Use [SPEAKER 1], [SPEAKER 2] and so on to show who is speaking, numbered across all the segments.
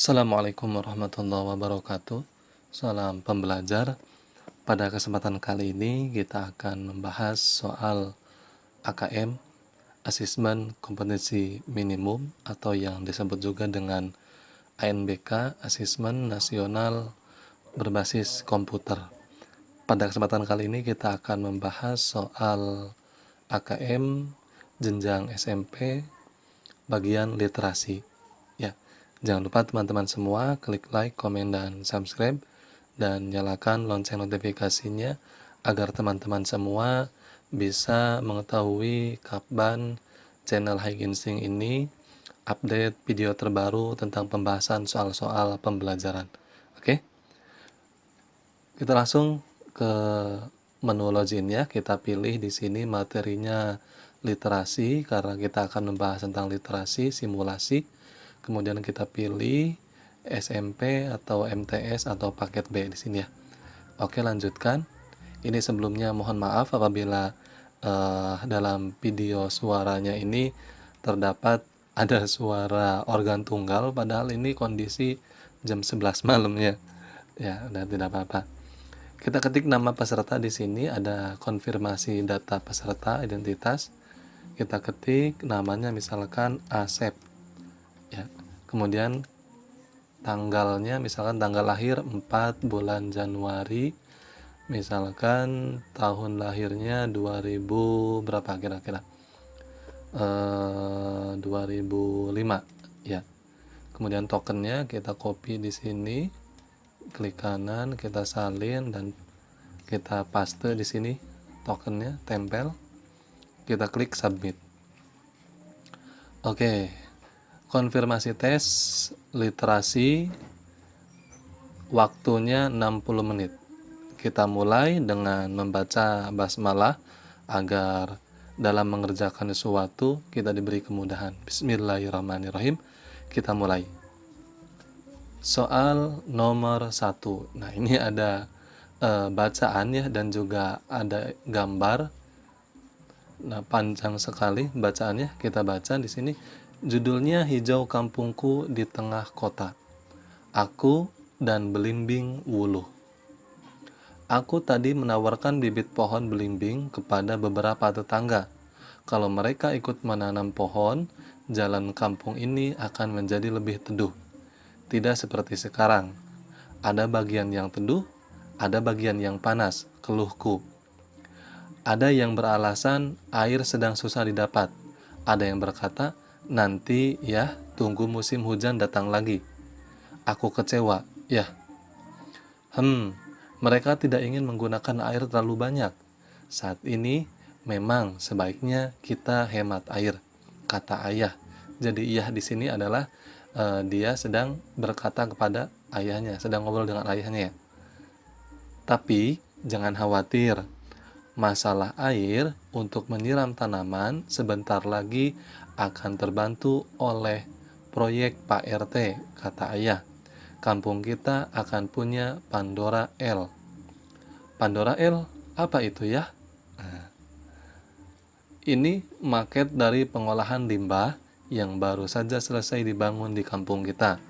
[SPEAKER 1] Assalamualaikum warahmatullahi wabarakatuh. Salam pembelajar. Pada kesempatan kali ini kita akan membahas soal AKM, Asesmen Kompetensi Minimum, atau yang disebut juga dengan ANBK, Asesmen Nasional Berbasis Komputer. Pada kesempatan kali ini kita akan membahas soal AKM jenjang SMP bagian literasi. Ya, jangan lupa teman-teman semua klik like, komen, dan subscribe dan nyalakan lonceng notifikasinya agar teman-teman semua bisa mengetahui kapan channel Hai Ginsing ini update video terbaru tentang pembahasan soal-soal pembelajaran. Oke? Kita langsung ke menu login ya. Kita pilih di sini materinya literasi karena kita akan membahas tentang literasi simulasi. Kemudian kita pilih SMP atau MTS atau paket B di sini ya. Oke, lanjutkan. Ini sebelumnya mohon maaf apabila dalam video suaranya ini terdapat ada suara organ tunggal, padahal ini kondisi jam 11 malamnya. Ya, dan tidak apa-apa. Kita ketik nama peserta di sini, ada konfirmasi data peserta identitas. Kita ketik namanya misalkan Asep. Ya. Kemudian tanggalnya misalkan tanggal lahir 4 bulan Januari. Misalkan tahun lahirnya 2000 berapa kira-kira? 2005 ya. Kemudian tokennya kita copy di sini. Klik kanan, kita salin dan kita paste di sini tokennya, tempel. Kita klik submit. Oke. Konfirmasi tes literasi waktunya 60 menit. Kita mulai dengan membaca basmalah agar dalam mengerjakan sesuatu kita diberi kemudahan. Bismillahirrahmanirrahim. Kita mulai. Soal nomor 1. Nah, ini ada bacaan ya dan juga ada gambar. Nah, panjang sekali bacaannya. Kita baca di sini. Judulnya Hijau Kampungku di Tengah Kota. Aku dan Belimbing Wuluh. Aku tadi menawarkan bibit pohon belimbing kepada beberapa tetangga. Kalau mereka ikut menanam pohon, jalan kampung ini akan menjadi lebih teduh. Tidak seperti sekarang. Ada bagian yang teduh, ada bagian yang panas, keluhku. Ada yang beralasan air sedang susah didapat. Ada yang berkata, nanti ya, tunggu musim hujan datang lagi. Aku kecewa, ya. Mereka tidak ingin menggunakan air terlalu banyak. Saat ini memang sebaiknya kita hemat air, kata ayah. Jadi ayah di sini adalah dia sedang berkata kepada ayahnya, sedang ngobrol dengan ayahnya ya. Tapi jangan khawatir, masalah air untuk menyiram tanaman sebentar lagi akan terbantu oleh proyek Pak RT, kata ayah. Kampung kita akan punya Pandora L. Pandora L, apa itu ya? Nah, ini maket dari pengolahan limbah yang baru saja selesai dibangun di kampung kita.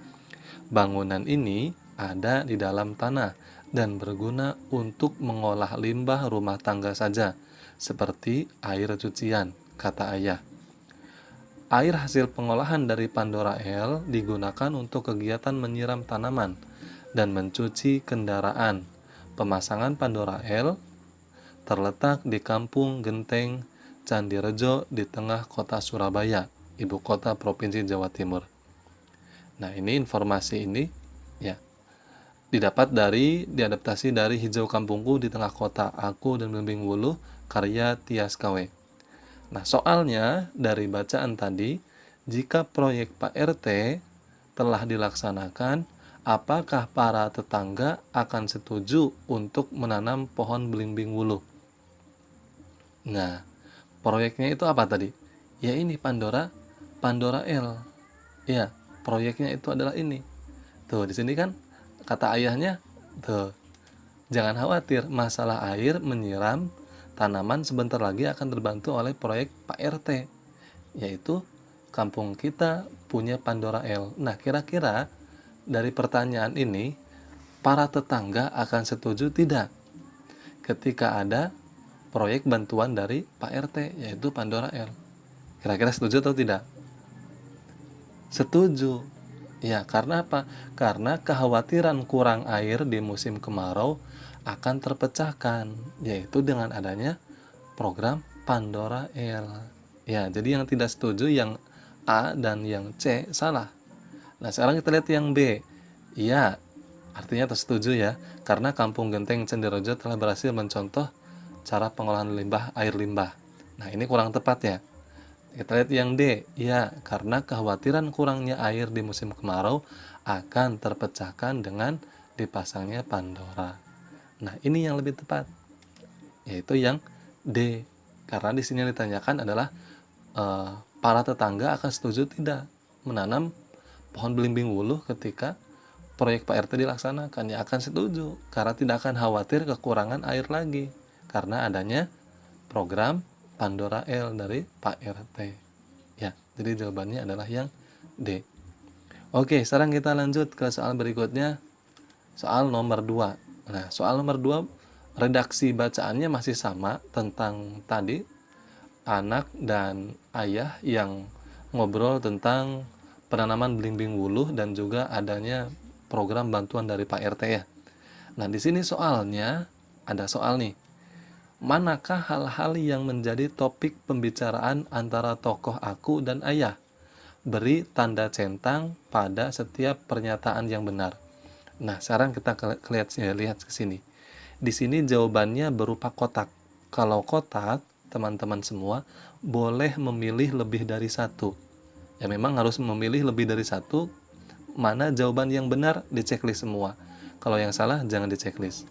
[SPEAKER 1] Bangunan ini ada di dalam tanah dan berguna untuk mengolah limbah rumah tangga saja, seperti air cucian, kata ayah. Air hasil pengolahan dari Pandora L digunakan untuk kegiatan menyiram tanaman dan mencuci kendaraan. Pemasangan Pandora L terletak di Kampung Genteng, Candirejo di tengah kota Surabaya, ibu kota Provinsi Jawa Timur. Nah, ini informasi ini ya didapat diadaptasi dari Hijau Kampungku di Tengah Kota, Aku dan Belimbing Wuluh, karya Tias Kawe. Nah, soalnya dari bacaan tadi, jika proyek Pak RT telah dilaksanakan, apakah para tetangga akan setuju untuk menanam pohon belimbing wuluh? Nah, proyeknya itu apa tadi? Ya ini Pandora L. Ya, proyeknya itu adalah ini. Tuh, di sini kan kata ayahnya, tuh. Jangan khawatir, masalah air menyiram tanaman sebentar lagi akan terbantu oleh proyek Pak RT, yaitu kampung kita punya Pandora L. Nah, kira-kira dari pertanyaan ini, para tetangga akan setuju tidak ketika ada proyek bantuan dari Pak RT, yaitu Pandora L? Kira-kira setuju atau tidak? Setuju. Ya, karena apa? Karena kekhawatiran kurang air di musim kemarau akan terpecahkan, yaitu dengan adanya program Pandora L. Ya, jadi yang tidak setuju yang A dan yang C salah. Nah, sekarang kita lihat yang B. Iya, artinya tersetuju ya, karena Kampung Genteng Cenderojo telah berhasil mencontoh cara pengolahan air limbah. Nah, ini kurang tepat ya. Kita lihat yang D. Ya, karena kekhawatiran kurangnya air di musim kemarau akan terpecahkan dengan dipasangnya Pandora. Nah, ini yang lebih tepat, yaitu yang D. Karena di sini yang ditanyakan adalah para tetangga akan setuju tidak menanam pohon belimbing wuluh ketika proyek Pak RT dilaksanakan. Ya, akan setuju, karena tidak akan khawatir kekurangan air lagi karena adanya program Pandora L dari Pak RT. Ya, jadi jawabannya adalah yang D. Oke, sekarang kita lanjut ke soal berikutnya, soal nomor 2. Nah, soal nomor 2, redaksi bacaannya masih sama tentang tadi, anak dan ayah yang ngobrol tentang penanaman belimbing wuluh dan juga adanya program bantuan dari Pak RT ya. Nah, di sini soalnya ada soal nih. Manakah hal-hal yang menjadi topik pembicaraan antara tokoh aku dan ayah? Beri tanda centang pada setiap pernyataan yang benar. Nah, sekarang kita lihat ke sini. Di sini jawabannya berupa kotak. Kalau kotak, teman-teman semua boleh memilih lebih dari satu. Ya, memang harus memilih lebih dari satu. Mana jawaban yang benar, di checklist semua. Kalau yang salah, jangan di checklist.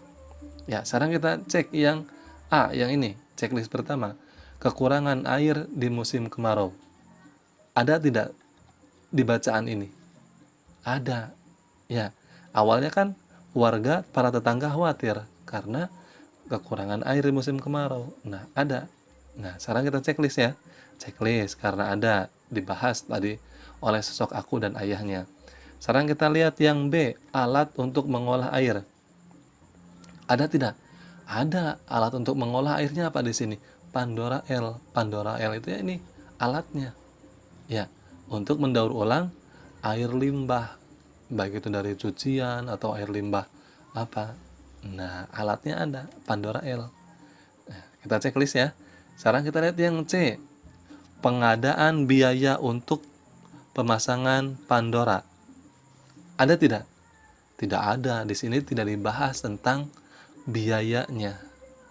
[SPEAKER 1] Ya, sekarang kita cek yang A, yang ini, checklist pertama. Kekurangan air di musim kemarau. Ada tidak di bacaan ini? Ada. Ya, awalnya kan warga, para tetangga khawatir karena kekurangan air di musim kemarau. Nah, ada. Nah, sekarang kita checklist ya. Checklist karena ada dibahas tadi oleh sosok aku dan ayahnya. Sekarang kita lihat yang B, alat untuk mengolah air. Ada tidak? Ada alat untuk mengolah airnya apa di sini? Pandora L. Pandora L itu ya ini alatnya. Ya, untuk mendaur ulang air limbah, baik itu dari cucian atau air limbah apa. Nah, alatnya ada, Pandora L. Nah, kita checklist ya. Sekarang kita lihat yang C, pengadaan biaya untuk pemasangan Pandora. Ada tidak? Tidak ada. Di sini tidak dibahas tentang biayanya.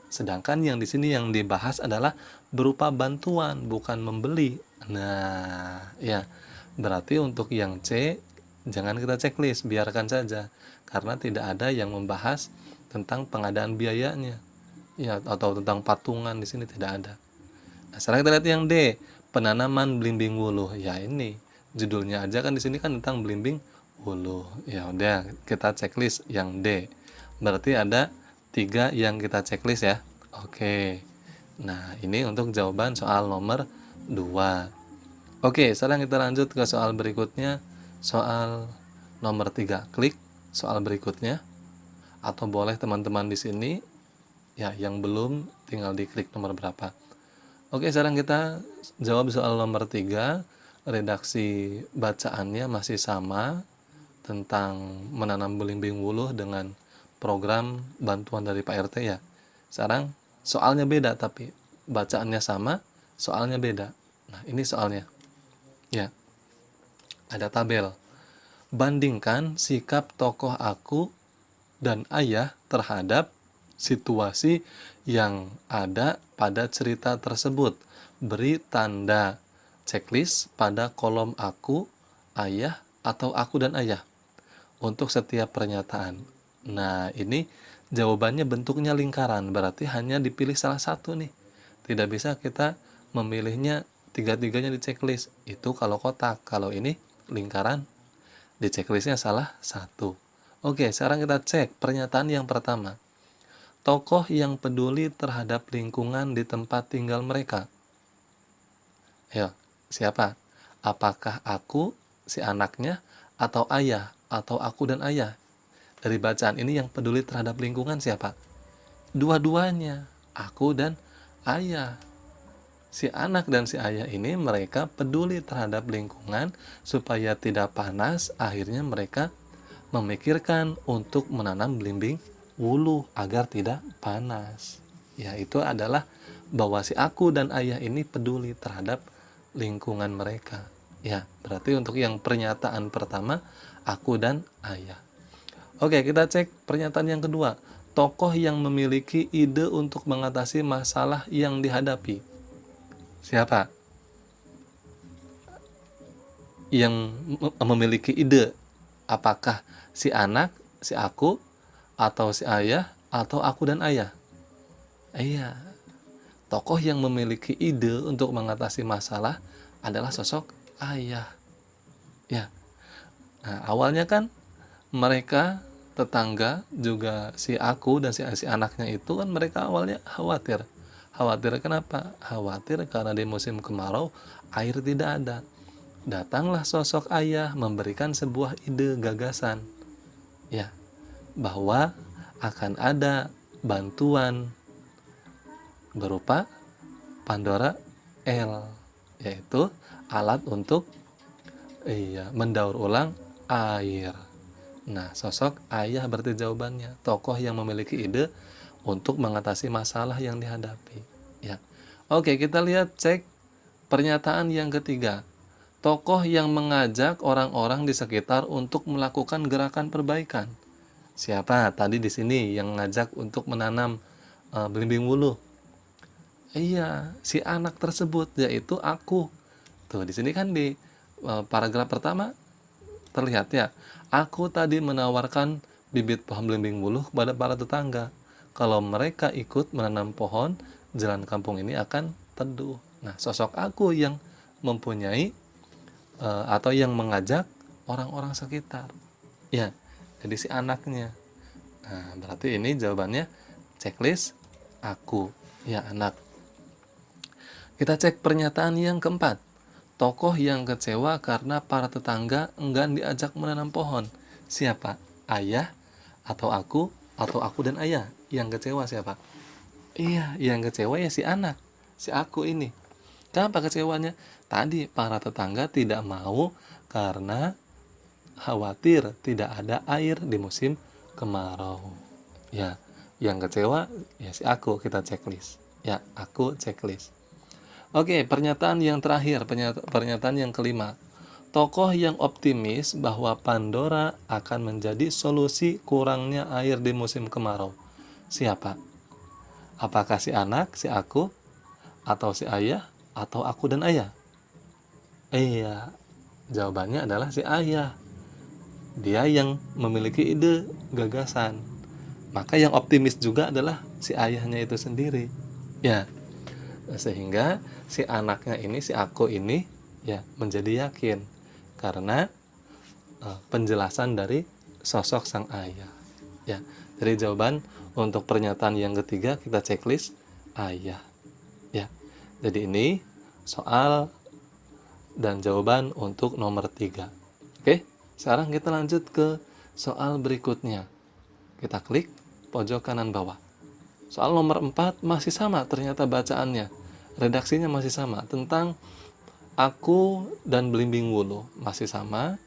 [SPEAKER 1] Sedangkan yang di sini yang dibahas adalah berupa bantuan, bukan membeli. Nah, ya. Berarti untuk yang C jangan kita checklist, biarkan saja karena tidak ada yang membahas tentang pengadaan biayanya. Ya, atau tentang patungan di sini tidak ada. Nah, sekarang kita lihat yang D, penanaman belimbing wuluh. Ya, ini judulnya aja kan di sini kan tentang belimbing wuluh. Ya udah, kita checklist yang D. Berarti ada 3 yang kita checklist ya. Oke. Nah, ini untuk jawaban soal nomor 2. Oke, sekarang kita lanjut ke soal berikutnya. Soal nomor 3. Klik soal berikutnya. Atau boleh teman-teman di sini ya yang belum tinggal diklik nomor berapa. Oke, sekarang kita jawab soal nomor 3. Redaksi bacaannya masih sama tentang menanam belimbing wuluh dengan program bantuan dari Pak RT ya. Sekarang soalnya beda tapi bacaannya sama, soalnya beda. Nah, ini soalnya. Ya, ada tabel. Bandingkan sikap tokoh aku dan ayah terhadap situasi yang ada pada cerita tersebut. Beri tanda checklist pada kolom aku, ayah, atau aku dan ayah untuk setiap pernyataan. Nah, ini jawabannya bentuknya lingkaran, berarti hanya dipilih salah satu nih. Tidak bisa kita memilihnya tiga-tiganya di checklist. Itu kalau kotak, kalau ini lingkaran, di checklistnya salah satu. Oke, sekarang kita cek pernyataan yang pertama. Tokoh yang peduli terhadap lingkungan di tempat tinggal mereka. Ayo, siapa? Apakah aku, si anaknya, atau ayah? atau aku dan ayah? Dari bacaan ini yang peduli terhadap lingkungan siapa? Dua-duanya, aku dan ayah. Si anak dan si ayah ini mereka peduli terhadap lingkungan supaya tidak panas, akhirnya mereka memikirkan untuk menanam belimbing wuluh agar tidak panas. Ya, itu adalah bahwa si aku dan ayah ini peduli terhadap lingkungan mereka. Ya, berarti untuk yang pernyataan pertama, aku dan ayah. Oke, kita cek pernyataan yang kedua. Tokoh yang memiliki ide untuk mengatasi masalah yang dihadapi. Siapa? Yang memiliki ide. Apakah si anak, si aku, atau si ayah, atau aku dan ayah? Iya, tokoh yang memiliki ide untuk mengatasi masalah adalah sosok ayah. Ya, nah, awalnya kan mereka tetangga juga si aku dan si anaknya itu kan mereka awalnya khawatir. Khawatir kenapa? Khawatir karena di musim kemarau air tidak ada. Datanglah sosok ayah memberikan sebuah ide gagasan. Ya, bahwa akan ada bantuan berupa Pandora L, yaitu alat untuk mendaur ulang air. Nah, sosok ayah berarti jawabannya, tokoh yang memiliki ide untuk mengatasi masalah yang dihadapi. Ya. Oke, kita lihat cek pernyataan yang ketiga. Tokoh yang mengajak orang-orang di sekitar untuk melakukan gerakan perbaikan. Siapa tadi di sini yang ngajak untuk menanam belimbing wuluh? Iya, si anak tersebut yaitu aku. Tuh, di sini kan di paragraf pertama terlihat ya, aku tadi menawarkan bibit pohon belimbing wuluh kepada para tetangga. Kalau mereka ikut menanam pohon, jalan kampung ini akan teduh. Nah, sosok aku yang mempunyai atau yang mengajak orang-orang sekitar. Ya, jadi si anaknya. Nah, berarti ini jawabannya checklist aku, ya anak. Kita cek pernyataan yang keempat. Tokoh yang kecewa karena para tetangga enggan diajak menanam pohon. Siapa? Ayah atau aku dan ayah? Yang kecewa siapa? Iya, yang kecewa ya si anak, si aku ini. Kenapa kecewanya? Tadi para tetangga tidak mau karena khawatir tidak ada air di musim kemarau. Ya, yang kecewa ya si aku, kita checklist. Ya, aku checklist. Oke, pernyataan yang terakhir, pernyataan yang kelima. Tokoh yang optimis bahwa Pandora akan menjadi solusi kurangnya air di musim kemarau. Siapa? Apakah si anak, si aku, atau si ayah, atau aku dan ayah? Iya, jawabannya adalah si ayah. Dia yang memiliki ide, gagasan. Maka yang optimis juga adalah si ayahnya itu sendiri. Ya, sehingga si anaknya ini, si aku ini ya menjadi yakin karena penjelasan dari sosok sang ayah. Ya, jadi jawaban untuk pernyataan yang ketiga kita checklist ayah. Ya, jadi ini soal dan jawaban untuk nomor 3. Oke, sekarang kita lanjut ke soal berikutnya. Kita klik pojok kanan bawah. Soal nomor 4 masih sama ternyata bacaannya. Redaksinya masih sama tentang aku dan belimbing wuluh masih sama.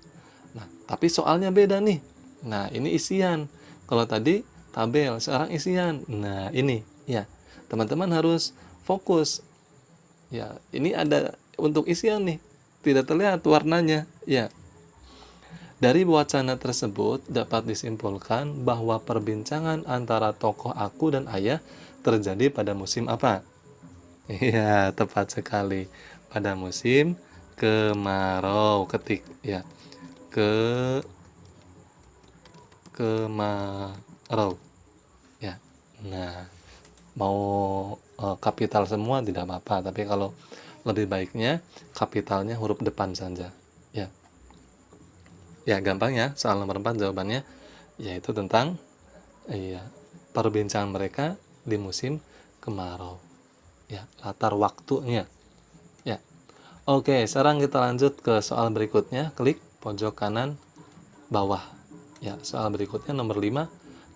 [SPEAKER 1] Nah, tapi soalnya beda nih. Nah, ini isian. Kalau tadi tabel, sekarang isian. Nah, ini ya. Teman-teman harus fokus. Ya, ini ada untuk isian nih. Tidak terlihat warnanya. Ya. Dari wacana tersebut dapat disimpulkan bahwa perbincangan antara tokoh aku dan ayah terjadi pada musim apa? Iya, tepat sekali. Pada musim kemarau, ya. Kemarau. Ya. Nah, mau kapital semua tidak apa-apa, tapi kalau lebih baiknya kapitalnya huruf depan saja. Ya. Ya, gampang ya. Soal nomor 4 jawabannya yaitu tentang perbincangan mereka di musim kemarau. Ya, latar waktunya. Ya. Oke, sekarang kita lanjut ke soal berikutnya. Klik pojok kanan bawah. Ya, soal berikutnya nomor 5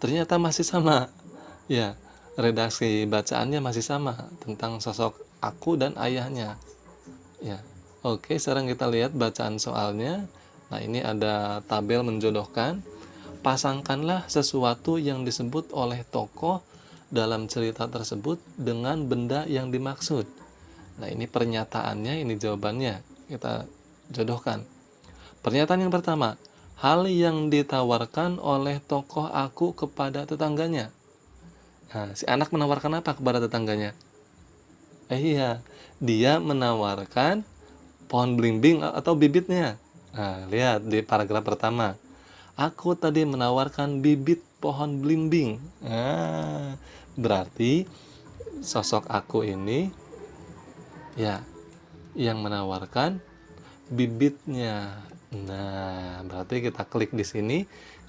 [SPEAKER 1] ternyata masih sama. Ya, redaksi bacaannya masih sama tentang sosok aku dan ayahnya. Ya. Oke, sekarang kita lihat bacaan soalnya. Nah, ini ada tabel menjodohkan. Pasangkanlah sesuatu yang disebut oleh tokoh dalam cerita tersebut dengan benda yang dimaksud. Nah, ini pernyataannya, ini jawabannya. Kita jodohkan. Pernyataan yang pertama, hal yang ditawarkan oleh tokoh aku kepada tetangganya. Nah, si anak menawarkan apa kepada tetangganya? Iya, dia menawarkan pohon belimbing atau bibitnya. Nah, lihat di paragraf pertama. Aku tadi menawarkan bibit pohon belimbing. Nah, berarti sosok aku ini ya yang menawarkan bibitnya. Nah, berarti kita klik di sini,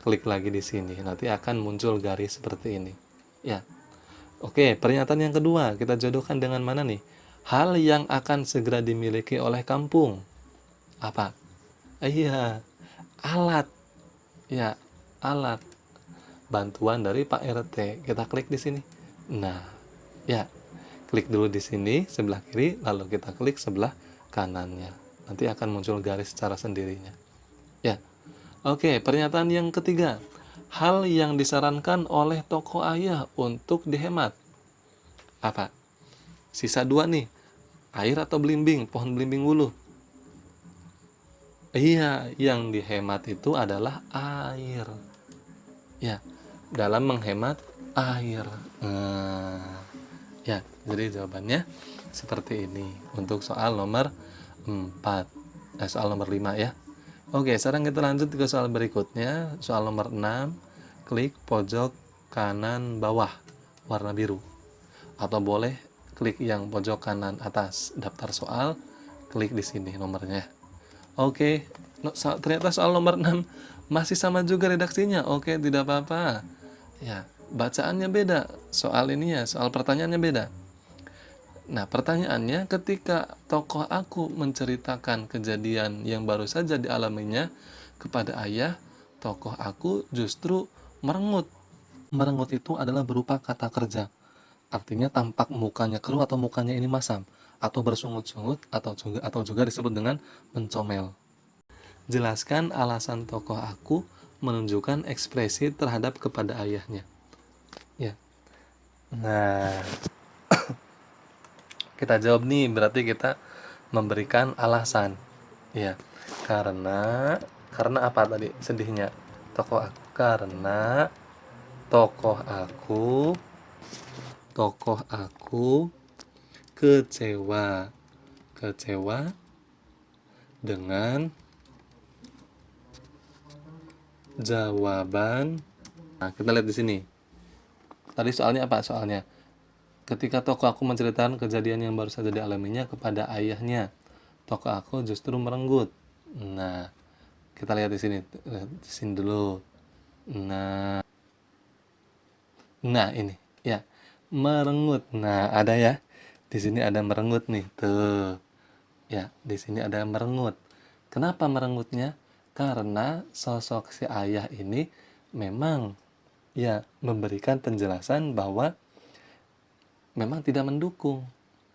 [SPEAKER 1] klik lagi di sini. Nanti akan muncul garis seperti ini. Ya. Oke, pernyataan yang kedua kita jodohkan dengan mana nih? Hal yang akan segera dimiliki oleh kampung. Apa? Iya, alat. Ya, alat. Bantuan dari Pak RT. Kita klik di sini. Nah, ya. Klik dulu di sini sebelah kiri, lalu kita klik sebelah kanannya. Nanti akan muncul garis secara sendirinya. Ya. Oke, pernyataan yang ketiga. Hal yang disarankan oleh tokoh ayah untuk dihemat. Apa? Sisa 2 nih. Air atau belimbing, pohon belimbing wuluh. Iya, yang dihemat itu adalah air. Ya, dalam menghemat air. Ya, jadi jawabannya seperti ini untuk soal nomor 4. Soal nomor 5 ya. Oke, sekarang kita lanjut ke soal berikutnya. Soal nomor 6. Klik pojok kanan bawah warna biru. Atau boleh klik yang pojok kanan atas daftar soal, klik di sini nomornya. Oke, ternyata soal nomor 6 masih sama juga redaksinya. Oke, tidak apa-apa. Ya, bacaannya beda. Soal ini ya, soal pertanyaannya beda. Nah, pertanyaannya ketika tokoh aku menceritakan kejadian yang baru saja dialaminya kepada ayah, tokoh aku justru merengut. Merengut itu adalah berupa kata kerja. Artinya tampak mukanya keruh atau mukanya ini masam, atau bersungut-sungut, atau juga disebut dengan mencomel. Jelaskan alasan tokoh aku menunjukkan ekspresi terhadap kepada ayahnya. Ya. Nah, kita jawab nih, berarti kita memberikan alasan. Ya. Karena apa tadi sedihnya? Karena tokoh aku kecewa dengan jawaban. Nah, kita lihat di sini. Tadi soalnya apa? Soalnya ketika tokoh aku menceritakan kejadian yang baru saja dialaminya kepada ayahnya, tokoh aku justru merenggut. Nah, kita lihat di sini. Di sini dulu. Nah, ini ya. Merenggut. Nah, ada ya. Di sini ada merenggut nih. Tuh. Ya, di sini ada merenggut. Kenapa merengutnya? Karena sosok si ayah ini memang ya memberikan penjelasan bahwa memang tidak mendukung.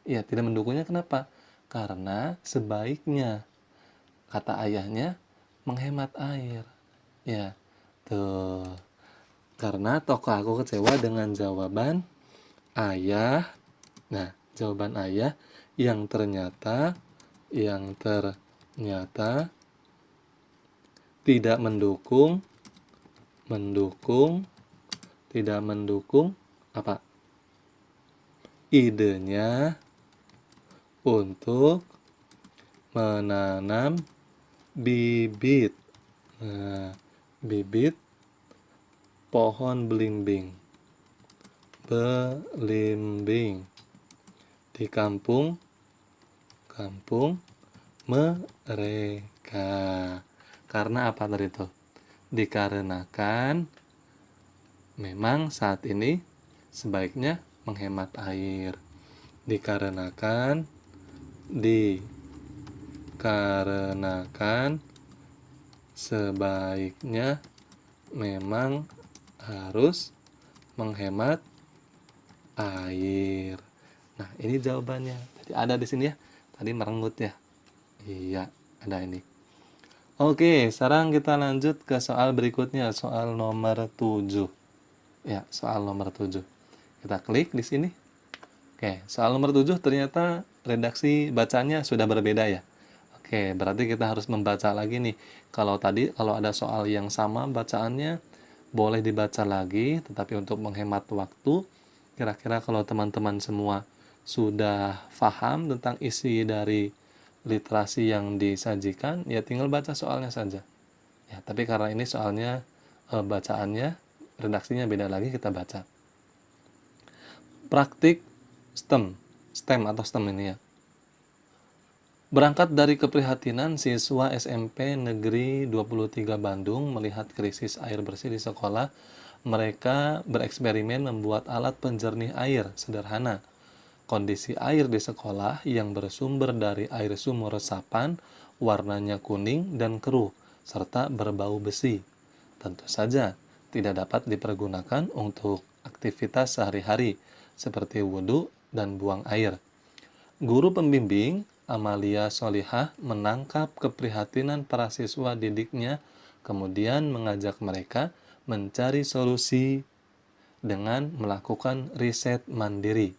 [SPEAKER 1] Ya, tidak mendukungnya kenapa? Karena sebaiknya kata ayahnya menghemat air. Ya, tuh. Karena tokoh aku kecewa dengan jawaban ayah. Nah, jawaban ayah yang ternyata tidak mendukung tidak mendukung apa? Idenya untuk menanam bibit. Nah, bibit pohon belimbing di kampung mereka. Karena apa tadi itu? Dikarenakan memang saat ini sebaiknya menghemat air. Dikarenakan sebaiknya memang harus menghemat air. Nah, ini jawabannya. Jadi ada di sini ya. Tadi merenggut ya. Iya, ada ini. Oke, sekarang kita lanjut ke soal berikutnya, soal nomor 7. Ya, soal nomor 7. Kita klik di sini. Oke, soal nomor 7 ternyata redaksi bacanya sudah berbeda ya. Oke, berarti kita harus membaca lagi nih. Kalau ada soal yang sama bacaannya, boleh dibaca lagi, tetapi untuk menghemat waktu, kira-kira kalau teman-teman semua sudah paham tentang isi dari literasi yang disajikan, ya tinggal baca soalnya saja. Ya, tapi karena ini soalnya bacaannya, redaksinya beda lagi, kita baca. Praktik STEM atau STEM ini ya. Berangkat dari keprihatinan siswa SMP Negeri 23 Bandung melihat krisis air bersih di sekolah, mereka bereksperimen membuat alat penjernih air sederhana. Kondisi air di sekolah yang bersumber dari air sumur resapan, warnanya kuning dan keruh, serta berbau besi. Tentu saja tidak dapat dipergunakan untuk aktivitas sehari-hari, seperti wudhu dan buang air. Guru pembimbing, Amalia Solihah, menangkap keprihatinan para siswa didiknya, kemudian mengajak mereka mencari solusi dengan melakukan riset mandiri.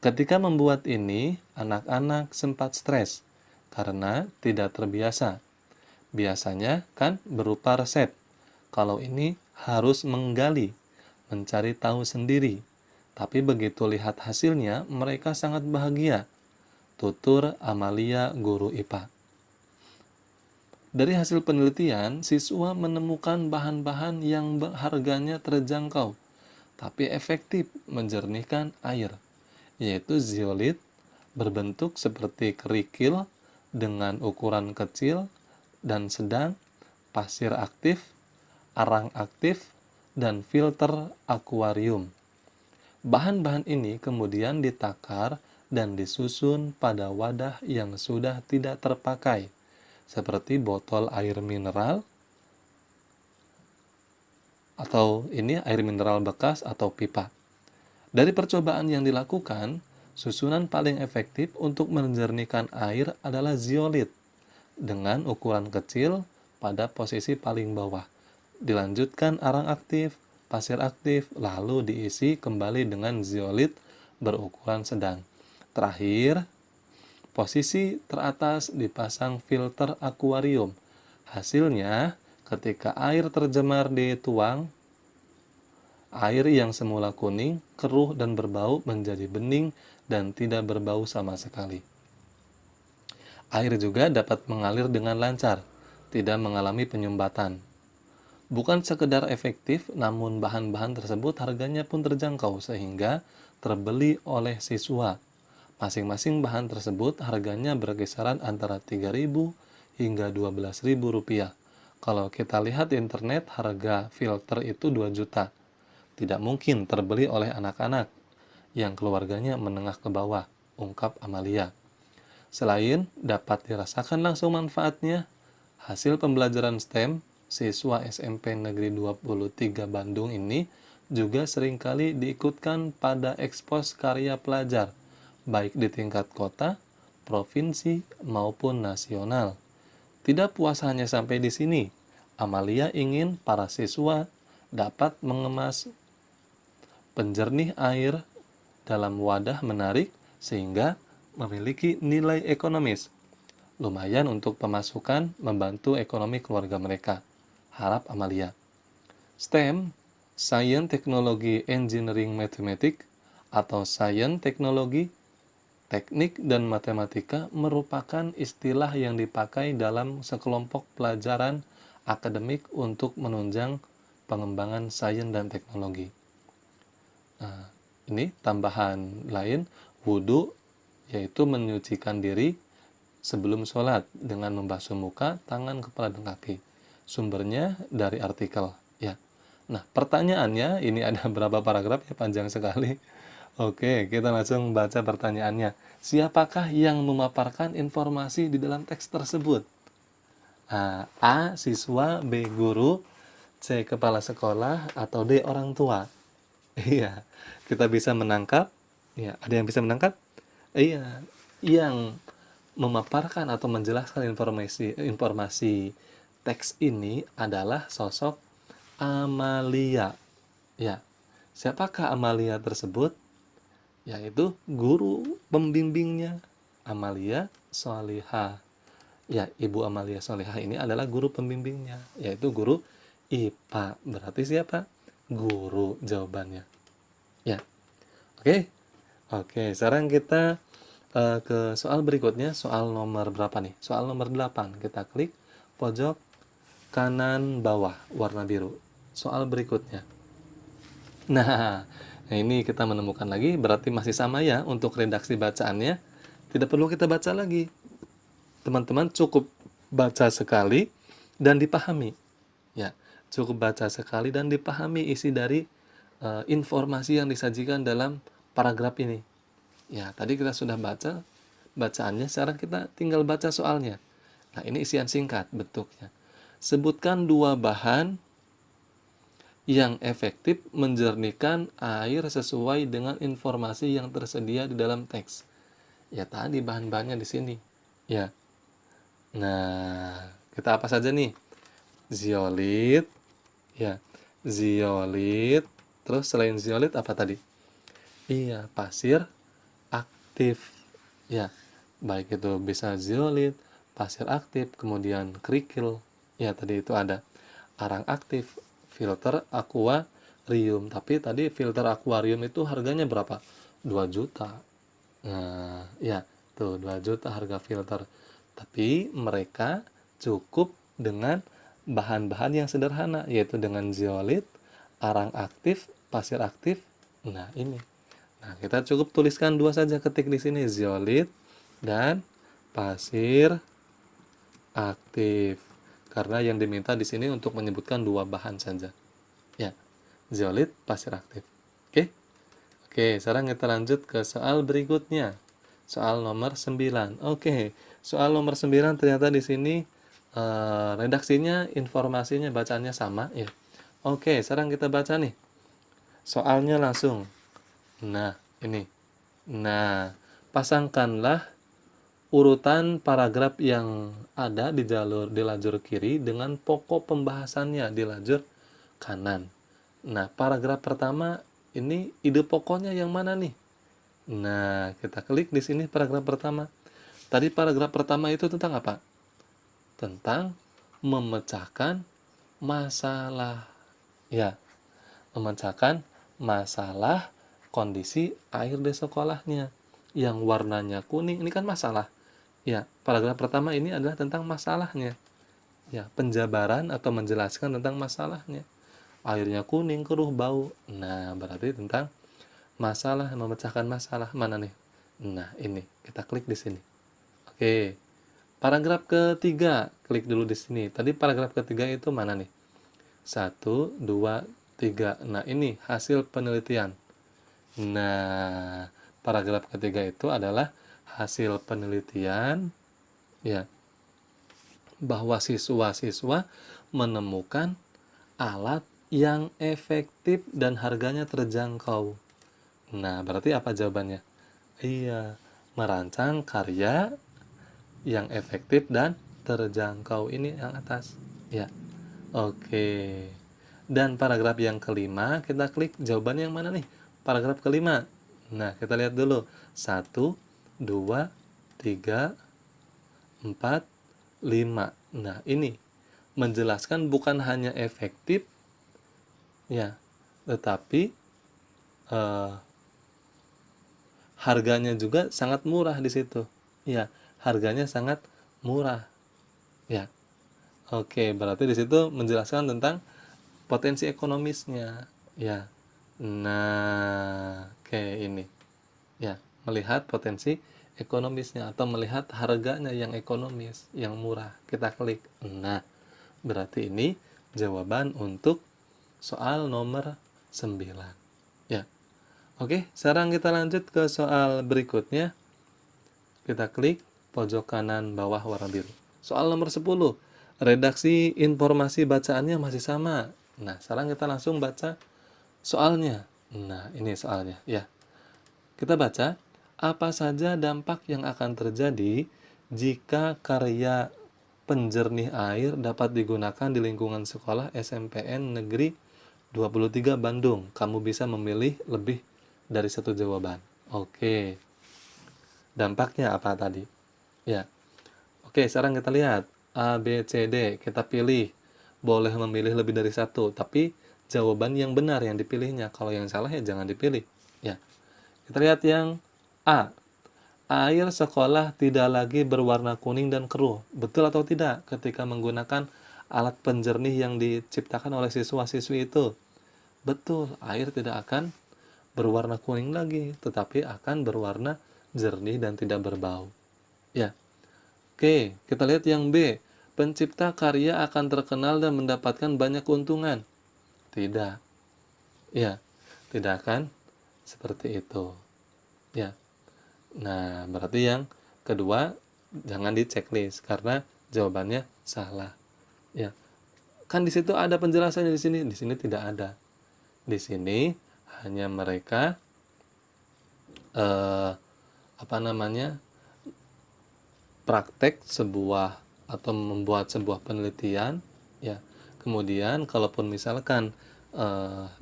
[SPEAKER 1] Ketika membuat ini, anak-anak sempat stres karena tidak terbiasa. Biasanya kan berupa resep. Kalau ini harus menggali, mencari tahu sendiri. Tapi begitu lihat hasilnya, mereka sangat bahagia. Tutur Amalia, guru IPA. Dari hasil penelitian, siswa menemukan bahan-bahan yang harganya terjangkau, tapi efektif menjernihkan air, yaitu zeolit berbentuk seperti kerikil dengan ukuran kecil dan sedang, pasir aktif, arang aktif, dan filter akuarium. Bahan-bahan ini kemudian ditakar dan disusun pada wadah yang sudah tidak terpakai, seperti botol air mineral, atau ini air mineral bekas atau pipa. Dari percobaan yang dilakukan, susunan paling efektif untuk menjernihkan air adalah zeolit dengan ukuran kecil pada posisi paling bawah. Dilanjutkan arang aktif, pasir aktif, lalu diisi kembali dengan zeolit berukuran sedang. Terakhir, posisi teratas dipasang filter akuarium. Hasilnya, ketika air tercemar dituang, air yang semula kuning, keruh dan berbau menjadi bening dan tidak berbau sama sekali. Air juga dapat mengalir dengan lancar, tidak mengalami penyumbatan. Bukan sekedar efektif, namun bahan-bahan tersebut harganya pun terjangkau sehingga terbeli oleh siswa. Masing-masing bahan tersebut harganya berkisaran antara 3.000 hingga 12.000 rupiah. Kalau kita lihat di internet, harga filter itu 2 juta. Tidak mungkin terbeli oleh anak-anak yang keluarganya menengah ke bawah, ungkap Amalia. Selain dapat dirasakan langsung manfaatnya, hasil pembelajaran STEM siswa SMP Negeri 23 Bandung ini juga seringkali diikutkan pada ekspos karya pelajar, baik di tingkat kota, provinsi, maupun nasional. Tidak puas hanya sampai di sini, Amalia ingin para siswa dapat mengemas penjernih air dalam wadah menarik sehingga memiliki nilai ekonomis. Lumayan untuk pemasukan membantu ekonomi keluarga mereka, harap Amalia. STEM, Science, Teknologi, Engineering, Mathematics, atau Science, Teknologi, Teknik, dan Matematika merupakan istilah yang dipakai dalam sekelompok pelajaran akademik untuk menunjang pengembangan sains dan teknologi. Nah, ini tambahan lain, wudhu, yaitu menyucikan diri sebelum sholat dengan membasuh muka, tangan, kepala, dan kaki. Sumbernya dari artikel. Ya. Nah, pertanyaannya, ini ada berapa paragraf ya, panjang sekali. Oke, kita langsung baca pertanyaannya. Siapakah yang memaparkan informasi di dalam teks tersebut? A. Siswa, B. Guru, C. Kepala sekolah, atau D. Orang tua. Iya, kita bisa menangkap. Ya, ada yang bisa menangkap? Iya, yang memaparkan atau menjelaskan informasi teks ini adalah sosok Amalia. Ya, siapakah Amalia tersebut? Yaitu guru pembimbingnya, Amalia Solihah. Ya, Ibu Amalia Solihah ini adalah guru pembimbingnya, yaitu guru IPA. Berarti siapa? Guru jawabannya. Ya, oke. Oke, sekarang kita ke soal berikutnya, soal nomor berapa nih? Soal nomor 8. Kita klik pojok kanan bawah warna biru. Soal berikutnya. Nah, ini kita menemukan lagi, berarti masih sama ya untuk redaksi bacaannya. Tidak perlu kita baca lagi. Teman-teman cukup baca sekali dan dipahami. Ya, cukup baca sekali dan dipahami isi dari informasi yang disajikan dalam paragraf ini. Ya, tadi kita sudah baca bacaannya, sekarang kita tinggal baca soalnya. Nah, ini isian singkat bentuknya. Sebutkan 2 bahan yang efektif menjernihkan air sesuai dengan informasi yang tersedia di dalam teks. Ya, tadi bahan-bahannya di sini. Ya. Nah, kita apa saja nih? Zeolit. Ya, zeolit. Terus selain zeolit apa tadi? Iya, pasir aktif. Ya, baik itu bisa zeolit, pasir aktif, kemudian kerikil. Ya, tadi itu ada arang aktif, filter akuarium. Tapi tadi filter akuarium itu harganya berapa? 2 juta. Nah, ya, tuh 2 juta harga filter. Tapi mereka cukup dengan bahan-bahan yang sederhana, yaitu dengan zeolit, arang aktif, pasir aktif. Nah, ini. Nah, kita cukup tuliskan 2 saja, ketik di sini zeolit dan pasir aktif. Karena yang diminta di sini untuk menyebutkan 2 bahan saja. Ya, zeolit, pasir aktif. Oke? Oke, sekarang kita lanjut ke soal berikutnya. Soal nomor 9. Oke, soal nomor 9 ternyata di sini redaksinya, informasinya, bacaannya sama ya. Oke, sekarang kita baca nih. Soalnya langsung. Nah, ini. Nah, pasangkanlah urutan paragraf yang ada di lajur kiri dengan pokok pembahasannya di lajur kanan. Nah, paragraf pertama ini ide pokoknya yang mana nih? Nah, kita klik di sini paragraf pertama. Tadi paragraf pertama itu tentang apa? Tentang memecahkan masalah. Ya, memecahkan masalah kondisi air di sekolahnya. Yang warnanya kuning, ini kan masalah. Ya, paragraf pertama ini adalah tentang masalahnya. Ya, penjabaran atau menjelaskan tentang masalahnya. Airnya kuning, keruh, bau. Nah, berarti tentang masalah, memecahkan masalah. Mana nih? Nah, ini. Kita klik di sini. Oke. Paragraf ketiga, klik dulu di sini. Tadi paragraf ketiga itu mana nih? 1, 2, 3. Nah, ini hasil penelitian. Nah, paragraf ketiga itu adalah hasil penelitian ya, bahwa siswa-siswa menemukan alat yang efektif dan harganya terjangkau. Nah, berarti apa jawabannya? Iya, merancang karya yang efektif dan terjangkau, ini yang atas. Ya, oke. Dan paragraf yang kelima, kita klik jawaban yang mana nih? Paragraf kelima. Nah, kita lihat dulu. 1, 2, 3, 4, 5. Nah, ini menjelaskan bukan hanya efektif, ya, tetapi harganya juga sangat murah di situ. Ya, harganya sangat murah. Ya, oke. Berarti di situ menjelaskan tentang potensi ekonomisnya. Ya, nah, oke ini. Ya, melihat potensi ekonomisnya atau melihat harganya yang ekonomis, yang murah. Kita klik. Nah, berarti ini jawaban untuk soal nomor 9. Ya. Oke, sekarang kita lanjut ke soal berikutnya. Kita klik pojok kanan bawah warna biru. Soal nomor 10. Redaksi informasi bacaannya masih sama. Nah, sekarang kita langsung baca soalnya. Nah, ini soalnya ya. Kita baca, apa saja dampak yang akan terjadi jika karya penjernih air dapat digunakan di lingkungan sekolah SMPN Negeri 23 Bandung. Kamu bisa memilih lebih dari satu jawaban. Oke. Dampaknya apa tadi? Ya. Oke, sekarang kita lihat A, B, C, D. Kita pilih. Boleh memilih lebih dari satu, tapi jawaban yang benar yang dipilihnya. Kalau yang salah ya jangan dipilih. Ya. Kita lihat yang A. Air sekolah tidak lagi berwarna kuning dan keruh. Betul atau tidak ketika menggunakan alat penjernih yang diciptakan oleh siswa-siswi itu? Betul, air tidak akan berwarna kuning lagi, tetapi akan berwarna jernih dan tidak berbau. Ya. Oke, kita lihat yang B. Pencipta karya akan terkenal dan mendapatkan banyak keuntungan. Tidak. Ya, tidak akan seperti itu. Ya. Nah, berarti yang kedua jangan di checklist karena jawabannya salah. Ya. Kan di situ ada penjelasannya di sini tidak ada. Di sini hanya mereka apa namanya? Praktek sebuah atau membuat sebuah penelitian ya. Kemudian kalaupun misalkan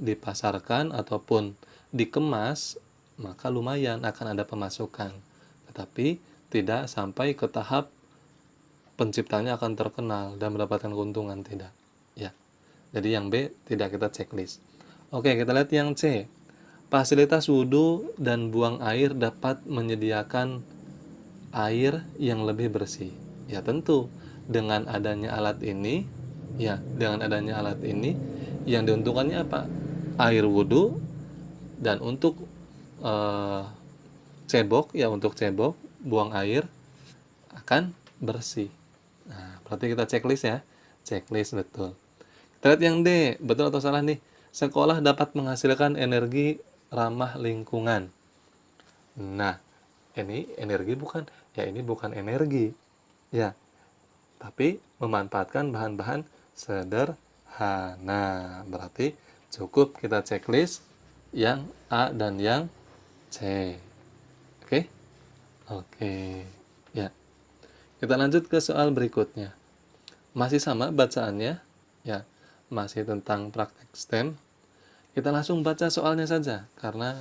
[SPEAKER 1] dipasarkan ataupun dikemas, maka lumayan akan ada pemasukan. Tetapi tidak sampai ke tahap penciptanya akan terkenal dan mendapatkan keuntungan, tidak. Ya. Jadi yang B tidak kita checklist. Oke, kita lihat yang C. Fasilitas wudhu dan buang air dapat menyediakan air yang lebih bersih. Ya tentu dengan adanya alat ini, yang diuntungkannya apa? Air wudhu dan untuk untuk cebok, buang air akan bersih. Nah, berarti kita checklist ya. Checklist betul. Kita lihat yang D, betul atau salah nih? Sekolah dapat menghasilkan energi ramah lingkungan. Nah, ini energi bukan? Ya ini bukan energi. Ya, tapi memanfaatkan bahan-bahan sederhana. Berarti cukup kita checklist yang A dan yang C. Oke? Oke. Ya. Kita lanjut ke soal berikutnya. Masih sama bacaannya. Ya, masih tentang praktek STEM. Kita langsung baca soalnya saja karena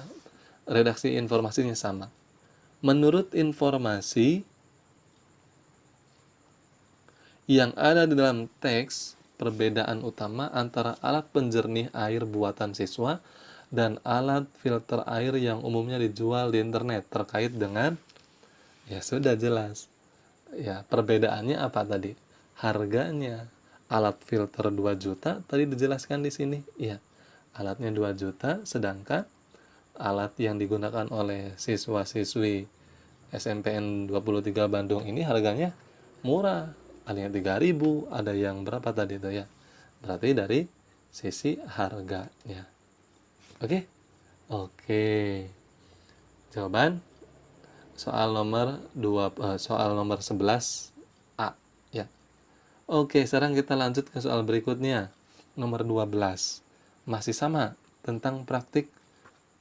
[SPEAKER 1] redaksi informasinya sama. Menurut informasi yang ada di dalam teks, perbedaan utama antara alat penjernih air buatan siswa dan alat filter air yang umumnya dijual di internet terkait dengan, ya sudah jelas. Ya, perbedaannya apa tadi? Harganya. Alat filter 2 juta tadi dijelaskan di sini. Ya, alatnya 2 juta, sedangkan alat yang digunakan oleh siswa-siswi SMPN 23 Bandung ini harganya murah. Ada yang 3.000, ada yang berapa tadi itu ya. Berarti dari sisi harganya. Oke? Oke. Jawaban soal nomor 11 A ya. Oke, sekarang kita lanjut ke soal berikutnya. Nomor 12. Masih sama tentang praktik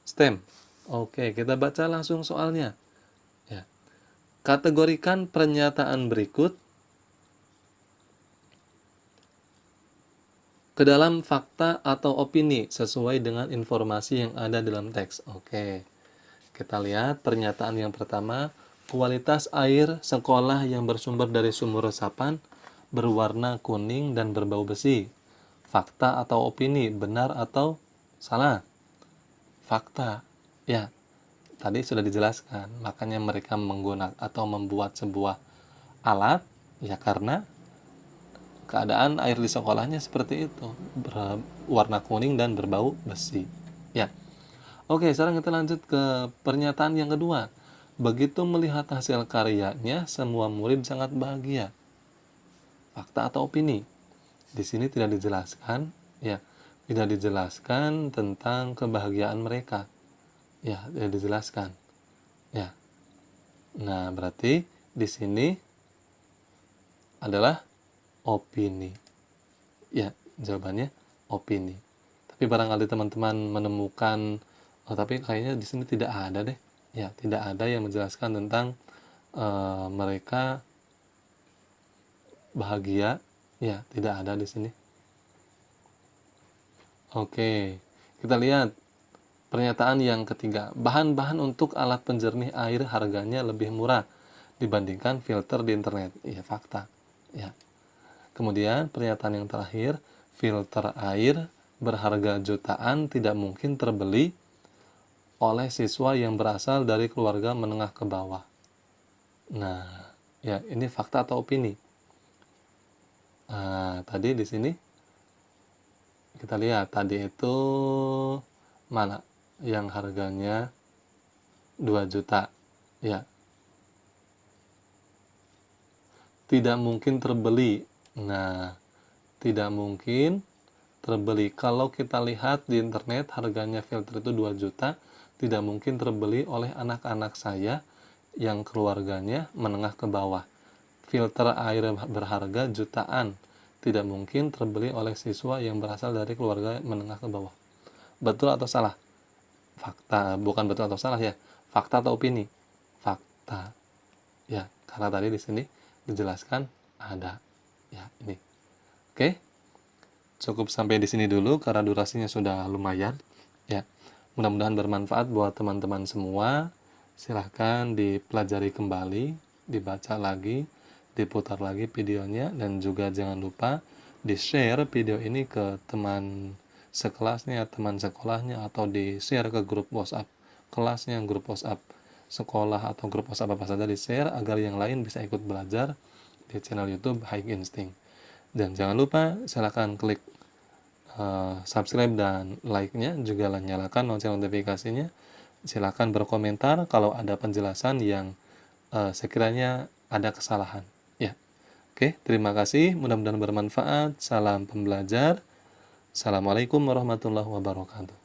[SPEAKER 1] STEM. Oke, kita baca langsung soalnya. Ya. Kategorikan pernyataan berikut ke dalam fakta atau opini sesuai dengan informasi yang ada dalam teks. Oke. Kita lihat pernyataan yang pertama, kualitas air sekolah yang bersumber dari sumur resapan berwarna kuning dan berbau besi. Fakta atau opini, benar atau salah? Fakta. Ya, tadi sudah dijelaskan. Makanya mereka menggunakan atau membuat sebuah alat ya karena keadaan air di sekolahnya seperti itu, berwarna kuning dan berbau besi. Ya. Oke, sekarang kita lanjut ke pernyataan yang kedua. Begitu melihat hasil karyanya, semua murid sangat bahagia. Fakta atau opini? Di sini tidak dijelaskan, ya, tidak dijelaskan tentang kebahagiaan mereka. Ya, tidak dijelaskan. Ya. Nah, berarti di sini adalah opini. Ya, jawabannya opini. Tapi barangkali teman-teman menemukan, oh, tapi kayaknya di sini tidak ada deh. Ya, tidak ada yang menjelaskan tentang mereka bahagia. Ya, tidak ada di sini. Oke, kita lihat pernyataan yang ketiga. Bahan-bahan untuk alat penjernih air harganya lebih murah dibandingkan filter di internet. Ya, fakta. Ya. Kemudian pernyataan yang terakhir, filter air berharga jutaan tidak mungkin terbeli oleh siswa yang berasal dari keluarga menengah ke bawah. Nah, ya ini fakta atau opini? Nah, tadi di sini kita lihat tadi itu mana yang harganya 2 juta. Ya, tidak mungkin terbeli. Nah, tidak mungkin terbeli. Kalau kita lihat di internet harganya filter itu 2 juta, tidak mungkin terbeli oleh anak-anak saya yang keluarganya menengah ke bawah. Filter air berharga jutaan, tidak mungkin terbeli oleh siswa yang berasal dari keluarga menengah ke bawah. Betul atau salah? Fakta, bukan betul atau salah ya. Fakta atau opini? Fakta. Ya, karena tadi di sini dijelaskan ada. Ya, ini. Oke. Cukup sampai di sini dulu karena durasinya sudah lumayan. Ya, mudah-mudahan bermanfaat buat teman-teman semua. Silahkan dipelajari kembali, dibaca lagi, diputar lagi videonya, dan juga jangan lupa di-share video ini ke teman sekelasnya, teman sekolahnya, atau di-share ke grup WhatsApp kelasnya, grup WhatsApp sekolah, atau grup WhatsApp apa saja di-share agar yang lain bisa ikut belajar di channel YouTube High Instinct. Dan jangan lupa silahkan klik subscribe dan like-nya, juga nyalakan lonceng notifikasinya. Silahkan berkomentar kalau ada penjelasan yang sekiranya ada kesalahan. Ya, oke, terima kasih. Mudah-mudahan bermanfaat. Salam pembelajar. Assalamualaikum warahmatullahi wabarakatuh.